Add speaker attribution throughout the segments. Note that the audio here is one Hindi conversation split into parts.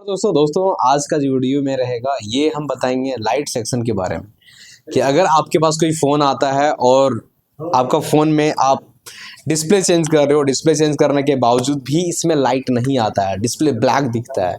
Speaker 1: दोस्तों आज का जो वीडियो में रहेगा ये हम बताएंगे लाइट सेक्शन के बारे में कि अगर आपके पास कोई फ़ोन आता है और आपका फ़ोन में आप डिस्प्ले चेंज कर रहे हो, डिस्प्ले चेंज करने के बावजूद भी इसमें लाइट नहीं आता है, डिस्प्ले ब्लैक दिखता है,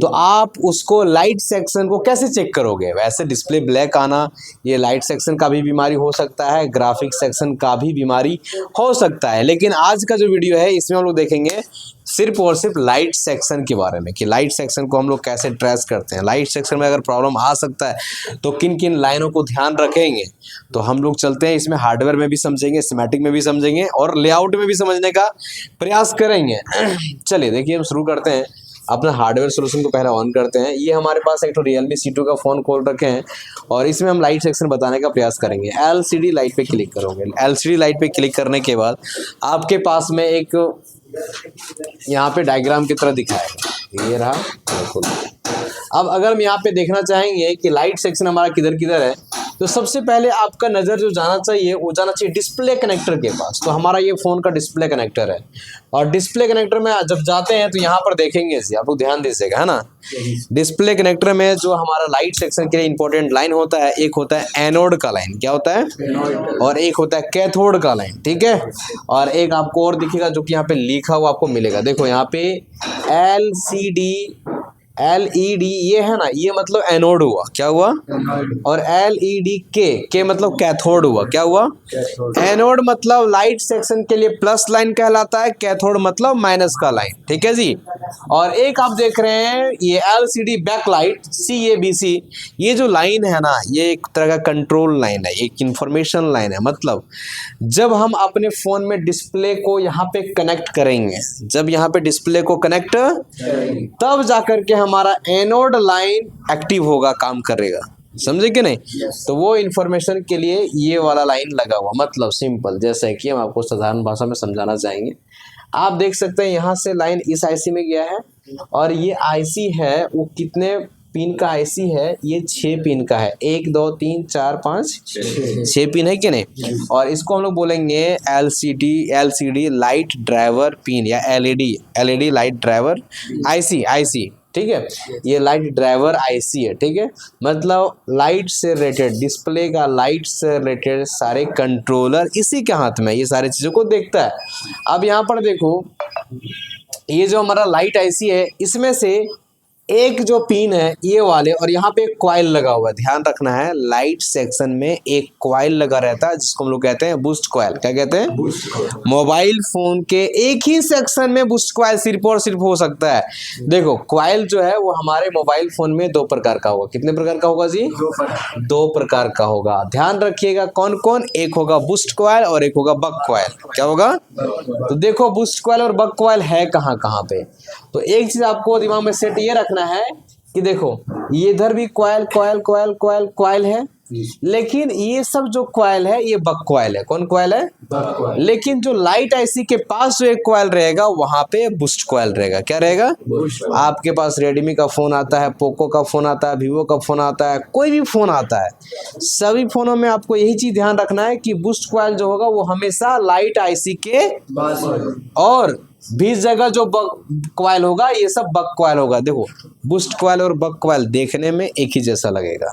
Speaker 1: तो आप उसको लाइट सेक्शन को कैसे चेक करोगे। वैसे डिस्प्ले ब्लैक आना ये लाइट सेक्शन का भी बीमारी हो सकता है, ग्राफिक सेक्शन का भी बीमारी हो सकता है, लेकिन आज का जो वीडियो है इसमें हम लोग देखेंगे सिर्फ और सिर्फ लाइट सेक्शन के बारे में कि लाइट सेक्शन को हम लोग कैसे ट्रेस करते हैं। लाइट सेक्शन में अगर प्रॉब्लम आ सकता है तो किन किन लाइनों को ध्यान रखेंगे, तो हम लोग चलते हैं इसमें हार्डवेयर में भी समझेंगे, स्कीमेटिक में भी समझेंगे और लेआउट में भी समझने का प्रयास करेंगे। चलिए देखिए हम शुरू करते हैं। अपना हार्डवेयर सोल्यूशन को पहले ऑन करते हैं। ये हमारे पास एक तो Realme C2 का फ़ोन खोल रखे हैं और इसमें हम लाइट सेक्शन बताने का प्रयास करेंगे। LCD लाइट पे क्लिक करोगे। LCD लाइट पे क्लिक करने के बाद आपके पास में एक यहाँ पे डायग्राम की तरह दिखाएगा, ये रहा बिल्कुल। अब अगर हम यहाँ पे देखना चाहेंगे कि लाइट सेक्शन हमारा किधर किधर है, तो सबसे पहले आपका नज़र जो जाना चाहिए वो जाना चाहिए डिस्प्ले कनेक्टर के पास। तो हमारा ये फ़ोन का डिस्प्ले कनेक्टर है और डिस्प्ले कनेक्टर में जब जाते हैं तो यहाँ पर देखेंगे इसे, आप लोग ध्यान दीजिएगा, है ना। डिस्प्ले कनेक्टर में जो हमारा लाइट सेक्शन के लिए इंपॉर्टेंट लाइन होता है, एक होता है एनोड का लाइन, क्या होता है, और एक होता है कैथोड का लाइन, ठीक है। और एक आपको और दिखेगा जो कि यहाँ पे लिखा हुआ आपको मिलेगा, देखो यहाँ पे LCD LED ये है ना, ये मतलब एनोड हुआ, क्या हुआ, और LED के मतलब कैथोड हुआ, क्या हुआ, एनोड मतलब लाइट सेक्शन के लिए प्लस लाइन कहलाता है, कैथोड मतलब माइनस का लाइन, ठीक है जी। और एक आप देख रहे हैं ये LCD बैकलाइट CABC, ये जो लाइन है ना ये एक तरह का कंट्रोल लाइन है, एक इंफॉर्मेशन लाइन है। मतलब जब हम अपने फ़ोन में डिस्प्ले को यहाँ पे कनेक्ट करेंगे, जब यहाँ पे डिस्प्ले को कनेक्ट तब जाकर के हमारा एनोड लाइन एक्टिव होगा, काम करेगा, समझे कि नहीं। तो वो इन्फॉर्मेशन के लिए ये वाला लाइन लगा हुआ, मतलब सिंपल, जैसे कि हम आपको साधारण भाषा में समझाना चाहेंगे। आप देख सकते हैं यहाँ से लाइन इस IC में गया है और ये IC है वो कितने पिन का IC है, ये 6 पिन का है, 1 2 3 4 5 6 पिन है कि नहीं। और इसको हम लोग बोलेंगे LCD लाइट ड्राइवर पिन या LED लाइट ड्राइवर IC, ठीक है। ये लाइट ड्राइवर IC है, ठीक है। मतलब लाइट से रिलेटेड, डिस्प्ले का लाइट से रिलेटेड सारे कंट्रोलर इसी के हाथ में, ये सारी चीज़ों को देखता है। अब यहाँ पर देखो ये जो हमारा लाइट IC है इसमें से एक जो पिन है ये वाले, और यहाँ पे एक कॉइल लगा हुआ है, ध्यान रखना है लाइट सेक्शन में एक कॉइल लगा रहता है जिसको हम लोग कहते हैं बूस्ट कॉइल। क्या कहते हैं? मोबाइल फोन के एक ही सेक्शन में बूस्ट कॉइल सिर्फ और सिर्फ हो सकता है। देखो कॉइल जो है वो हमारे मोबाइल फोन में 2 प्रकार का होगा। कितने प्रकार का होगा जी? 2 प्रकार का होगा। ध्यान रखिएगा कौन कौन, एक होगा बूस्ट कॉइल और एक होगा बक कॉइल। क्या होगा? तो देखो बूस्ट कॉइल और बक कॉइल है कहाँ कहाँ पे। तो एक चीज आपको दिमाग में सेट ये रखना है कि देखो ये इधर भी कॉइल है, लेकिन ये सब जो कॉइल है ये बक कॉइल है। कौन कॉइल है? बक कॉइल। लेकिन जो लाइट IC के पास जो एक कॉइल रहेगा वहां पे बूस्ट कॉइल रहेगा। क्या रहेगा? आपके पास रेडमी का फोन आता है, पोको का फोन आता है, वीवो का फोन आता है, कोई भी फोन आता है, सभी फोनों में आपको यही चीज ध्यान रखना है कि बूस्ट कॉइल जो होगा वो हमेशा लाइट IC के, और 20 जगह जो बक कॉइल होगा ये सब बक कॉइल होगा। देखो बूस्ट कॉइल और बक कॉइल देखने में एक ही जैसा लगेगा,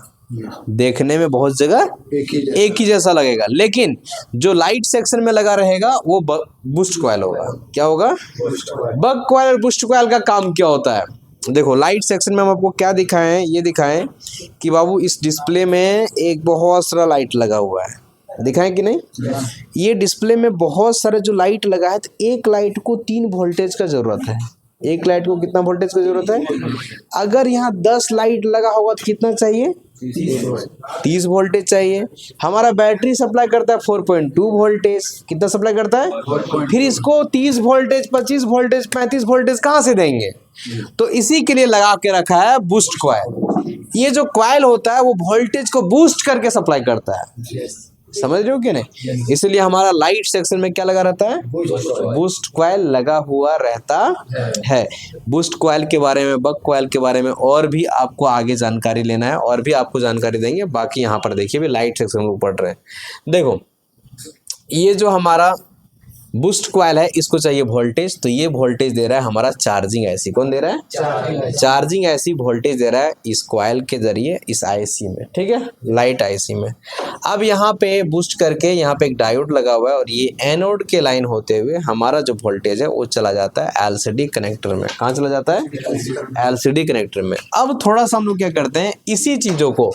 Speaker 1: देखने में बहुत जगह एक ही जैसा लगेगा, लेकिन जो लाइट सेक्शन में लगा रहेगा वो बूस्ट कॉइल होगा। क्या होगा? बक कॉइल और बूस्ट कॉइल का काम क्या होता है? देखो लाइट सेक्शन में हम आपको क्या दिखाएं, ये दिखाएं कि बाबू इस डिस्प्ले में एक बहुत सारा लाइट लगा हुआ है, दिखाएं कि नहीं। ये डिस्प्ले में बहुत सारे जो लाइट लगा है, तो एक लाइट को 3 वोल्टेज का जरूरत है। एक लाइट को कितना वोल्टेज की जरूरत है? अगर यहाँ 10 लाइट लगा होगा तो कितना चाहिए? 30 वोल्टेज चाहिए। हमारा बैटरी सप्लाई करता है 4.2 वोल्टेज। कितना सप्लाई करता है? फिर इसको 30 वोल्टेज, 25 वोल्टेज, 35 वोल्टेज कहाँ से देंगे? तो इसी के लिए लगा के रखा है बूस्ट कॉइल। ये जो कॉइल होता है वो वोल्टेज को बूस्ट करके सप्लाई करता है, समझ रहे हो कि नहीं। इसलिए हमारा लाइट सेक्शन में क्या लगा रहता है? बूस्ट कॉइल लगा हुआ रहता है। बूस्ट कॉइल के बारे में, बक कॉइल के बारे में और भी आपको आगे जानकारी लेना है, और भी आपको जानकारी देंगे। बाकी यहाँ पर देखिए भी लाइट सेक्शन में पढ़ रहे हैं। देखो ये जो हमारा बूस्ट कॉइल है, इसको चाहिए वोल्टेज, तो ये वोल्टेज दे रहा है हमारा चार्जिंग आईसी। कौन दे रहा है? चार्जिंग आईसी वोल्टेज दे रहा है इस कॉइल के जरिए इस आईसी में, ठीक है, लाइट आईसी में। अब यहाँ पे बूस्ट करके यहाँ पे एक डायोड लगा हुआ है और ये एनोड के लाइन होते हुए हमारा जो वोल्टेज है वो चला जाता है एलसीडी कनेक्टर में। कहाँ चला जाता है? एलसीडी कनेक्टर में। अब थोड़ा सा हम लोग क्या करते हैं, इसी चीजों को,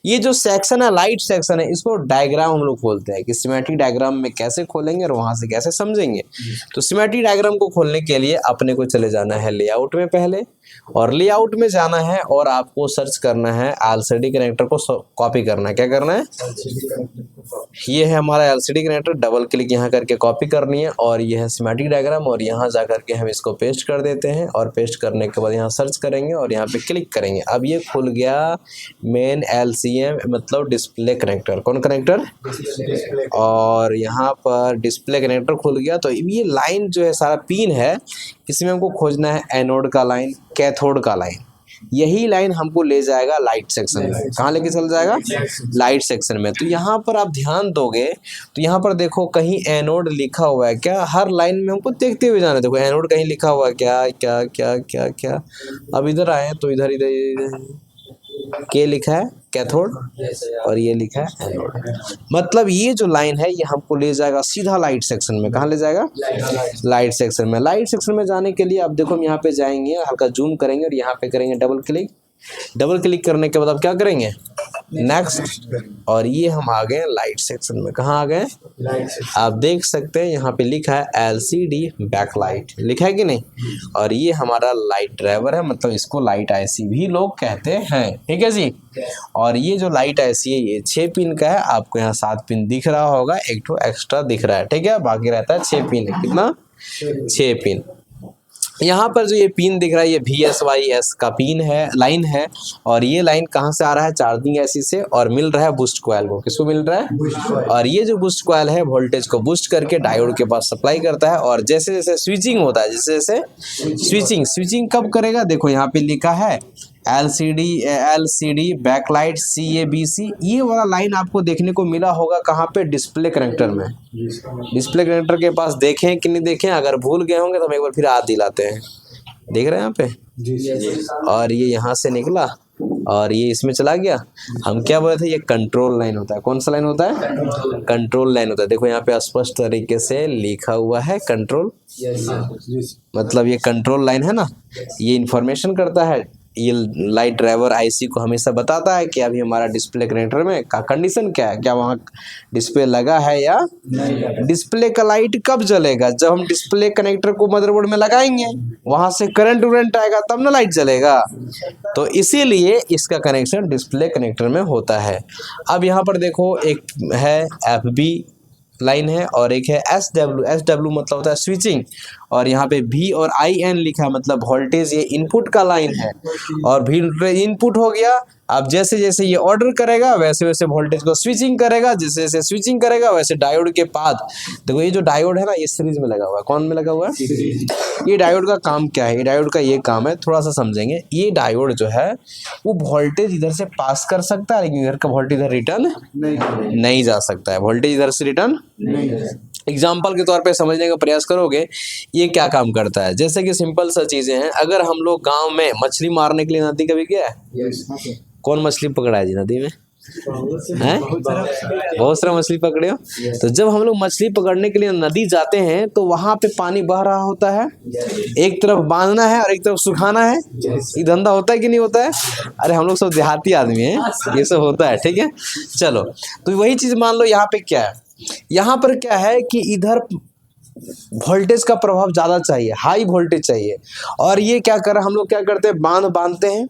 Speaker 1: ये जो सेक्शन है लाइट सेक्शन है, इसको डायग्राम हम लोग खोलते हैं कि स्कीमेटिक डायग्राम में कैसे खोलेंगे और वहां से कैसे समझेंगे। तो स्कीमेटिक डायग्राम को खोलने के लिए अपने को चले जाना है लेआउट में पहले, और लेआउट में जाना है और आपको सर्च करना है एलसीडी कनेक्टर को कॉपी करना है। क्या करना है? ये है हमारा एलसीडी कनेक्टर, डबल क्लिक यहाँ करके कॉपी करनी है और ये है स्कीमेटिक डायग्राम, और यहाँ जा करके हम इसको पेस्ट कर देते हैं और पेस्ट करने के बाद यहाँ सर्च करेंगे और यहाँ पे क्लिक करेंगे। अब ये खुल गया मेन एलसीएम मतलब डिस्प्ले कनेक्टर। कौन कनेक्टर? और यहाँ पर डिस्प्ले कनेक्टर खुल गया। तो ये लाइन जो है सारा पिन है, इसमें हमको खोजना है एनोड का लाइन, कैथोड का लाइन। यही लाइन हमको ले जाएगा लाइट सेक्शन में। कहाँ लेके चल जाएगा? लाइट सेक्शन में। तो यहाँ पर आप ध्यान दोगे तो यहाँ पर देखो कहीं एनोड लिखा हुआ है क्या? हर लाइन में हमको देखते हुए जाना है। देखो एनोड कहीं लिखा हुआ है क्या क्या क्या क्या क्या। अब इधर आए तो इधर इधर के लिखा है कैथोड और ये लिखा है एनोड। मतलब ये जो लाइन है ये हमको ले जाएगा सीधा लाइट सेक्शन में। कहाँ ले जाएगा? लाइट सेक्शन में। लाइट सेक्शन में जाने के लिए अब देखो हम यहाँ पे जाएंगे, हल्का जूम करेंगे और यहाँ पे करेंगे डबल क्लिक। डबल क्लिक करने के बाद अब क्या करेंगे? नेक्स्ट, और ये हम आ गए लाइट सेक्शन में। कहाँ आ गए? आप देख सकते हैं यहाँ पे लिखा है एलसीडी बैकलाइट, लिखा है कि नहीं? और ये हमारा लाइट ड्राइवर है, मतलब इसको लाइट आईसी भी लोग कहते हैं, ठीक है जी। और ये जो लाइट आईसी है ये 6 पिन का है। आपको यहाँ 7 पिन दिख रहा होगा, एक तो एक्स्ट्रा दिख रहा है, ठीक है, बाकी रहता है 6 पिन है। कितना? 6 पिन। यहाँ पर जो ये पिन दिख रहा है ये VSYS का पिन है, लाइन है। और ये लाइन कहाँ से आ रहा है? चार्जिंग आईसी से, और मिल रहा है बूस्ट कॉइल को। किसको मिल रहा है? और ये जो बूस्ट कॉइल है वोल्टेज को बूस्ट करके डायोड के पास सप्लाई करता है। और जैसे जैसे स्विचिंग होता है, जैसे जैसे स्विचिंग कब करेगा? देखो यहाँ पे लिखा है एलसीडी बैकलाइट CABC। ये वाला लाइन आपको देखने को मिला होगा कहाँ पे? डिस्प्ले कनेक्टर में। डिस्प्ले कनेक्टर के पास देखें कि नहीं देखें? अगर भूल गए होंगे तो हम एक बार फिर याद दिलाते हैं। देख रहे हैं यहाँ पे? और ये यहाँ से निकला और ये इसमें चला गया। हम क्या बोले थे? ये कंट्रोल लाइन होता है। कौन सा लाइन होता है? कंट्रोल लाइन होता है। देखो यहाँ पे स्पष्ट तरीके से लिखा हुआ है कंट्रोल, मतलब ये कंट्रोल लाइन है ना, ये इंफॉर्मेशन करता है। ये लाइट ड्राइवर आईसी को हमेशा बताता है कि अभी हमारा डिस्प्ले कनेक्टर में का कंडीशन क्या है, क्या वहाँ डिस्प्ले लगा है या नहीं। डिस्प्ले का लाइट कब जलेगा? जब हम डिस्प्ले कनेक्टर को मदरबोर्ड में लगाएंगे, वहां से करंट उरेंट आएगा तब ना लाइट जलेगा। तो इसीलिए इसका कनेक्शन डिस्प्ले कनेक्टर में होता है। अब यहाँ पर देखो एक है FB लाइन है और एक है SW मतलब होता है स्विचिंग, और यहाँ पे V और IN लिखा है मतलब वोल्टेज, ये इनपुट का लाइन है। और V इनपुट हो गया। अब जैसे जैसे ये ऑर्डर करेगा वैसे वैसे वोल्टेज को स्विचिंग करेगा, जैसे जैसे स्विचिंग करेगा वैसे डायोड के पास। देखो ये जो डायोड है ना ये सीरीज में लगा हुआ है। कौन में लगा हुआ है? ये डायोड का काम क्या है? ये डायोड का ये काम है, थोड़ा सा समझेंगे। ये डायोड जो है वो वोल्टेज इधर से पास कर सकता है, लेकिन इधर का वोल्टेज इधर रिटर्न नहीं जा सकता है। वोल्टेज इधर से रिटर्न एग्जाम्पल के तौर पे समझने का प्रयास करोगे ये क्या काम करता है। जैसे कि सिंपल सा चीजें हैं, अगर हम लोग गांव में मछली मारने के लिए नदी कभी गया है? कौन मछली पकड़ा है जी नदी में? हैं? बहुत सारा मछली पकड़े हो। तो जब हम लोग मछली पकड़ने के लिए नदी जाते हैं तो वहां पे पानी बह रहा होता है, एक तरफ बांधना है और एक तरफ सुखाना है। ये धंधा होता है कि नहीं होता है? अरे हम लोग सब देहाती आदमी हैं, ये सब होता है, ठीक है। चलो तो वही चीज मान लो यहाँ पे क्या है, यहाँ पर क्या है कि इधर वोल्टेज का प्रभाव ज्यादा चाहिए, हाई वोल्टेज चाहिए। और ये क्या कर रहा, हम लोग क्या करते हैं, बांधते हैं,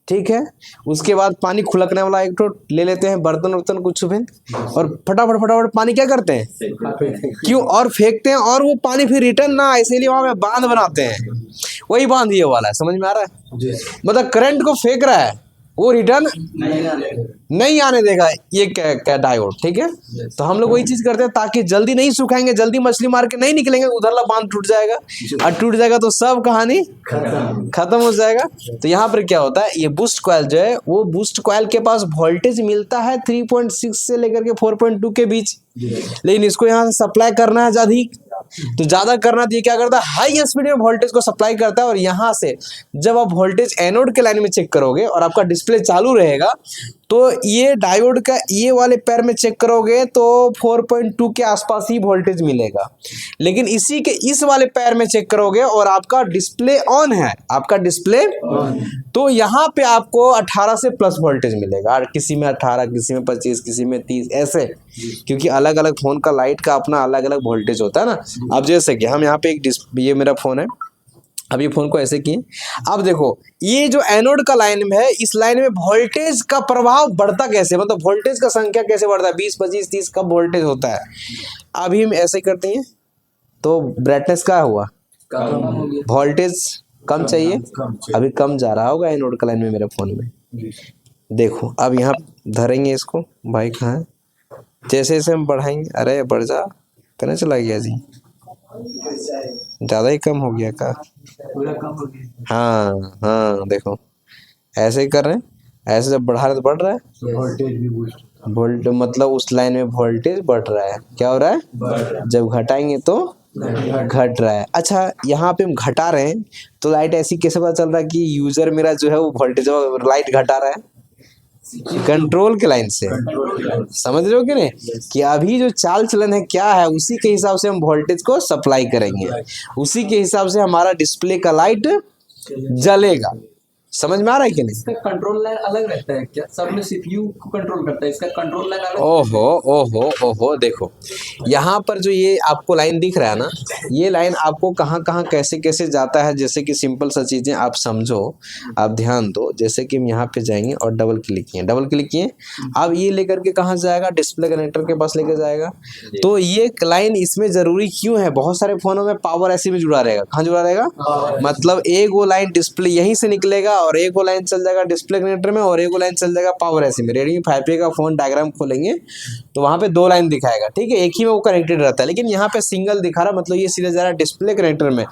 Speaker 1: ठीक है। उसके बाद पानी खुलकने वाला एक तो ले लेते हैं, बर्तन वर्तन कुछ भी, और फटाफट पानी क्या करते हैं, क्यों, और फेंकते हैं, और वो पानी फिर रिटर्न ना, इसीलिए वहां पे बांध बनाते हैं। वही बांध ये वाला है, समझ में आ रहा है? मतलब करंट को फेंक रहा है, वो रिटर्न नहीं आने देगा ये क्या डायोड, ठीक है। तो हम लोग वही चीज करते हैं ताकि जल्दी नहीं सुखाएंगे, जल्दी मछली मार के नहीं निकलेंगे, उधरला बांध टूट जाएगा, और टूट जाएगा तो सब कहानी खत्म हो जाएगा। तो यहाँ पर क्या होता है, ये बूस्ट कॉइल जो है वो बूस्ट कॉइल के पास वोल्टेज मिलता है 3.6 से लेकर के 4.2 के बीच, लेकिन इसको यहाँ से सप्लाई करना है अधिक, तो ज़्यादा करना तो ये क्या करता है, हाई स्पीड में वोल्टेज को सप्लाई करता है। और यहाँ से जब आप वोल्टेज एनोड के लाइन में चेक करोगे और आपका डिस्प्ले चालू रहेगा, तो ये डायोड का ये वाले पैर में चेक करोगे तो 4.2 के आसपास ही वोल्टेज मिलेगा। लेकिन इसी के इस वाले पैर में चेक करोगे और आपका डिस्प्ले ऑन है, आपका डिस्प्ले तो यहाँ पे आपको 18 से प्लस वोल्टेज मिलेगा। किसी में 18, किसी में 25, किसी में 30 ऐसे, क्योंकि अलग अलग फोन का लाइट का अपना अलग अलग वोल्टेज होता है ना। अब जैसे कि हम यहाँ पे ये मेरा फोन है, अब ये फोन को ऐसे किए, अब देखो ये जो एनोड का लाइन में है, इस लाइन में वोल्टेज का प्रभाव बढ़ता कैसे, मतलब वोल्टेज का संख्या कैसे बढ़ता है, 20, 25, 30 कब वोल्टेज होता है। अभी हम ऐसे करते हैं तो ब्राइटनेस क्या हुआ, वोल्टेज कम चाहिए, अभी कम जा रहा होगा एनोड का लाइन में मेरे फोन में। देखो अब यहाँ धरेंगे इसको, भाई कहाँ है, जैसे जैसे हम बढ़ाएंगे, अरे बढ़ जा, कहना चला गया जी, ज़्यादा ही कम हो गया का,
Speaker 2: पूरा कम हो गया।
Speaker 1: हाँ हाँ देखो ऐसे ही कर रहे हैं, ऐसे जब बढ़ा रहे तो बढ़ रहा है
Speaker 2: वोल्टेज भी बूस्ट,
Speaker 1: वोल्ट मतलब उस लाइन में वोल्टेज बढ़ रहा है। क्या हो रहा है, जब घटाएंगे तो घट रहा है। अच्छा यहाँ पे हम घटा रहे हैं तो लाइट ऐसी कैसे पता चल रहा है कि यूजर मेरा जो है वो वोल्टेज लाइट घटा रहा है, कंट्रोल के लाइन से। समझ रहे हो कि नहीं, कि अभी जो चाल चलन है क्या है, उसी के हिसाब से हम वोल्टेज को सप्लाई करेंगे, उसी के हिसाब से हमारा डिस्प्ले का लाइट जलेगा। समझ में आ रहा है कि नहीं।
Speaker 2: इसका कंट्रोल लाइन अलग रहता है क्या, सब में सीपीयू को कंट्रोल करता है, इसका कंट्रोल लाइन अलग।
Speaker 1: ओहो ओहो ओहो, देखो यहाँ पर जो ये आपको लाइन दिख रहा है ना, ये लाइन आपको कहाँ कहाँ कैसे कैसे जाता है, जैसे कि सिंपल सा चीज़ें आप समझो, आप ध्यान दो। जैसे कि हम यहाँ पे जाएंगे और डबल क्लिक किए, अब ये लेकर के कहाँ जाएगा, डिस्प्ले कनेक्टर के पास लेकर जाएगा। तो ये लाइन इसमें ज़रूरी क्यों है, बहुत सारे फ़ोनों में पावर ऐसी में जुड़ा रहेगा, कहाँ जुड़ा रहेगा, मतलब एक वो लाइन डिस्प्ले यहीं से निकलेगा और एक वो लाइन चल जाएगा डिस्प्ले कनेक्टर में और एक वो लाइन चल जाएगा पावर ऐसी में। रेडमी 5A का फोन डायग्राम खोलेंगे तो वहां पे 2 लाइन दिखाएगा, ठीक है, एक ही में वो कनेक्टेड रहता है, लेकिन यहाँ पे सिंगल दिखा रहा, मतलब ये सीधे जा रहा है डिस्प्ले कनेक्टर में।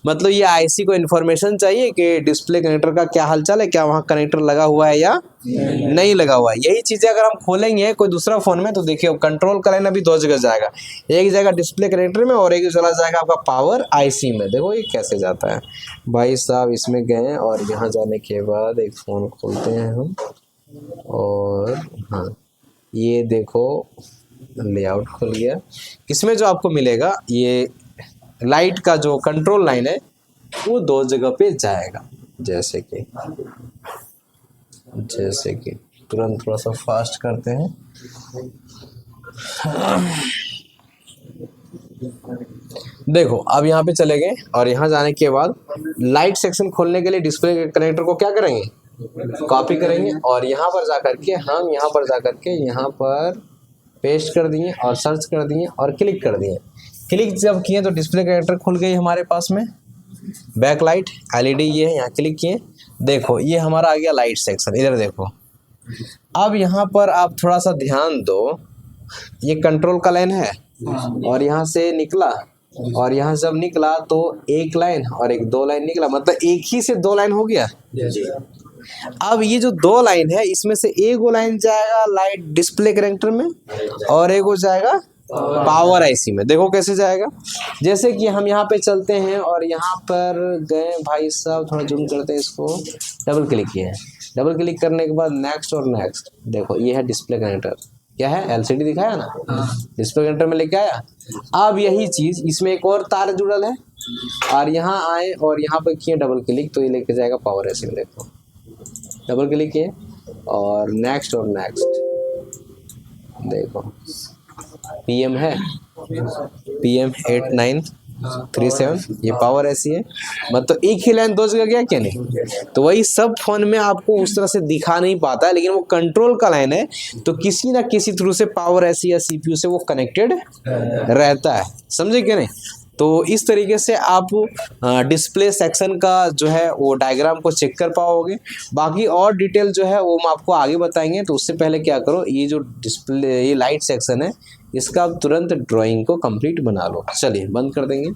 Speaker 1: मतलब ये आईसी को इन्फॉर्मेशन चाहिए कि डिस्प्ले कनेक्टर का क्या हालचाल है, क्या वहाँ कनेक्टर लगा हुआ है या नहीं लगा हुआ है। यही चीजें अगर हम खोलेंगे कोई दूसरा फोन में तो देखिए कंट्रोल का लाइन अभी 2 जगह जाएगा, एक जगह डिस्प्ले कनेक्टर में और एक चला जाएगा आपका पावर आईसी में। देखो ये कैसे जाता है भाई साहब। इसमें गए और यहाँ जाने के बाद एक फ़ोन खोलते हैं हम, और हाँ ये देखो लेआउट खुल गया। इसमें जो आपको मिलेगा ये लाइट का जो कंट्रोल लाइन है वो 2 जगह पे जाएगा। जैसे कि तुरंत थोड़ा सा फास्ट करते हैं। देखो अब यहाँ पे चले गए और यहाँ जाने के बाद लाइट सेक्शन खोलने के लिए डिस्प्ले कनेक्टर को क्या करेंगे, कॉपी करेंगे और यहाँ पर जाकर के हम यहाँ पर पेस्ट कर दिए और सर्च कर दिए और क्लिक कर दिए। क्लिक जब किए तो डिस्प्ले कनेक्टर खुल गई हमारे पास में, बैक लाइट एलईडी ये है, यहाँ क्लिक किए, देखो ये हमारा आ गया लाइट सेक्शन। इधर देखो, अब यहाँ पर आप थोड़ा सा ध्यान दो, ये कंट्रोल का लाइन है और यहाँ से निकला और यहाँ जब निकला तो एक लाइन और एक 2 लाइन निकला, मतलब एक ही से 2 लाइन हो गया। अब ये जो 2 लाइन है इसमें से एक वो लाइन जाएगा लाइट डिस्प्ले कनेक्टर में और एक वो जाएगा पावर आईसी में। देखो कैसे जाएगा, जैसे कि हम यहाँ पे चलते हैं और यहाँ पर गए भाई साहब, थोड़ा जूम करते हैं इसको, डबल क्लिक किए हैं, डबल क्लिक करने के बाद नेक्स्ट और नेक्स्ट, देखो ये है डिस्प्ले कनेक्टर, क्या है एलसीडी दिखाया ना, डिस्प्ले कनेक्टर में लेके आया। अब यही चीज इसमें एक और तार जुड़ल है और यहाँ आए और यहाँ पर किए डबल क्लिक तो ये लेके जाएगा पावर आईसी में। देखो डबल क्लिक किए और नेक्स्ट, देखो PM है, PM 8937, ये पावर ऐसी है, मतलब एक ही लाइन 2 जगह गया क्या नहीं। तो वही सब फोन में आपको उस तरह से दिखा नहीं पाता है, लेकिन वो कंट्रोल का लाइन है तो किसी ना किसी थ्रू से पावर ऐसी या CPU से वो कनेक्टेड रहता है, समझे क्या नहीं। तो इस तरीके से आप डिस्प्ले सेक्शन का जो है वो डायग्राम को चेक कर पाओगे। बाकी और डिटेल जो है वो हम आपको आगे बताएंगे। तो उससे पहले क्या करो, ये जो डिस्प्ले ये लाइट सेक्शन है इसका आप तुरंत ड्राइंग को कंप्लीट बना लो। चलिए बंद कर देंगे।